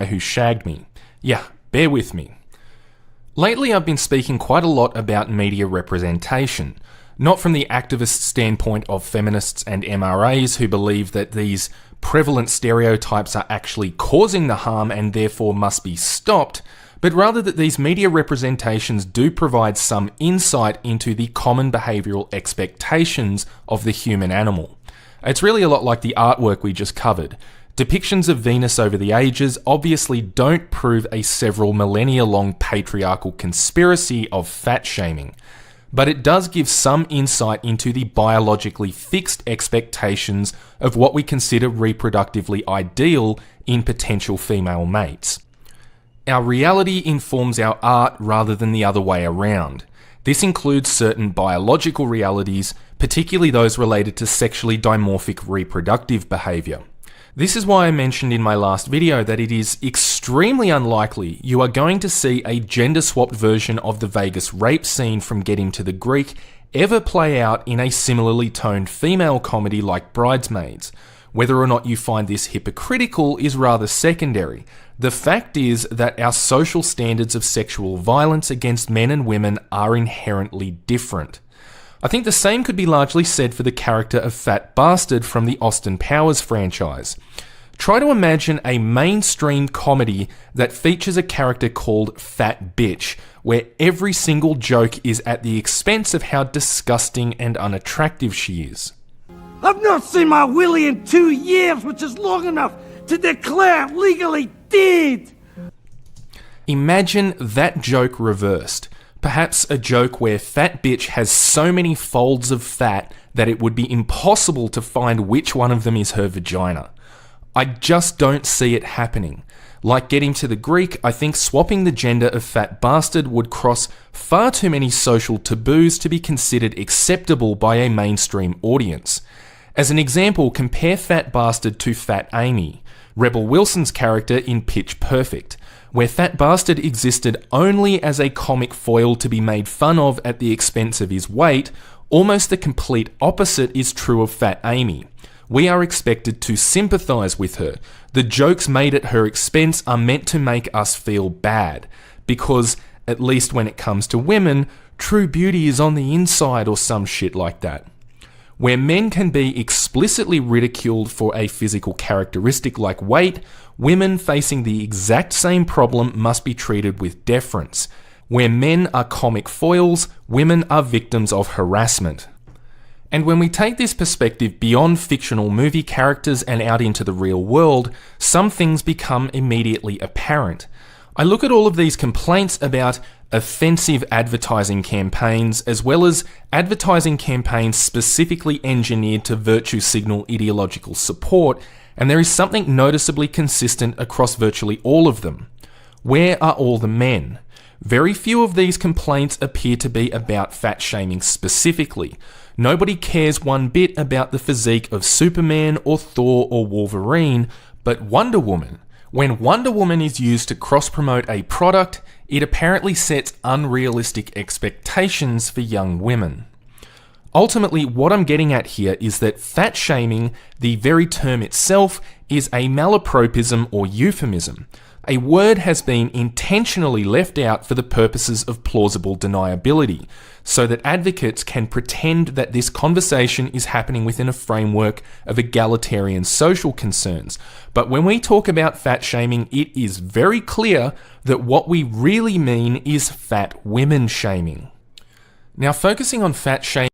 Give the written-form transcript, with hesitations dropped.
who shagged me. Yeah, bear with me. Lately I've been speaking quite a lot about media representation, not from the activist standpoint of feminists and MRAs who believe that these prevalent stereotypes are actually causing the harm and therefore must be stopped, but rather that these media representations do provide some insight into the common behavioural expectations of the human animal. It's really a lot like the artwork we just covered. Depictions of Venus over the ages obviously don't prove a several millennia-long patriarchal conspiracy of fat shaming, but it does give some insight into the biologically fixed expectations of what we consider reproductively ideal in potential female mates. Our reality informs our art rather than the other way around. This includes certain biological realities, particularly those related to sexually dimorphic reproductive behaviour. This is why I mentioned in my last video that it is extremely unlikely you are going to see a gender-swapped version of the Vegas rape scene from Get Him to the Greek ever play out in a similarly toned female comedy like Bridesmaids. Whether or not you find this hypocritical is rather secondary. The fact is that our social standards of sexual violence against men and women are inherently different. I think the same could be largely said for the character of Fat Bastard from the Austin Powers franchise. Try to imagine a mainstream comedy that features a character called Fat Bitch, where every single joke is at the expense of how disgusting and unattractive she is. I've not seen my Willie in 2 years, which is long enough to declare legally dead. Imagine that joke reversed. Perhaps a joke where Fat Bitch has so many folds of fat that it would be impossible to find which one of them is her vagina. I just don't see it happening. Like Get Him to the Greek, I think swapping the gender of Fat Bastard would cross far too many social taboos to be considered acceptable by a mainstream audience. As an example, compare Fat Bastard to Fat Amy, Rebel Wilson's character in Pitch Perfect, where Fat Bastard existed only as a comic foil to be made fun of at the expense of his weight. Almost the complete opposite is true of Fat Amy. We are expected to sympathise with her. The jokes made at her expense are meant to make us feel bad, because, at least when it comes to women, true beauty is on the inside or some shit like that. Where men can be explicitly ridiculed for a physical characteristic like weight, women facing the exact same problem must be treated with deference. Where men are comic foils, women are victims of harassment. And when we take this perspective beyond fictional movie characters and out into the real world, some things become immediately apparent. I look at all of these complaints about offensive advertising campaigns, as well as advertising campaigns specifically engineered to virtue signal ideological support, and there is something noticeably consistent across virtually all of them. Where are all the men? Very few of these complaints appear to be about fat shaming specifically. Nobody cares one bit about the physique of Superman or Thor or Wolverine, but Wonder Woman. When Wonder Woman is used to cross-promote a product, it apparently sets unrealistic expectations for young women. Ultimately, what I'm getting at here is that fat shaming, the very term itself, is a malapropism or euphemism. A word has been intentionally left out for the purposes of plausible deniability, so that advocates can pretend that this conversation is happening within a framework of egalitarian social concerns. But when we talk about fat shaming, it is very clear that what we really mean is fat women shaming. Now, focusing on fat shaming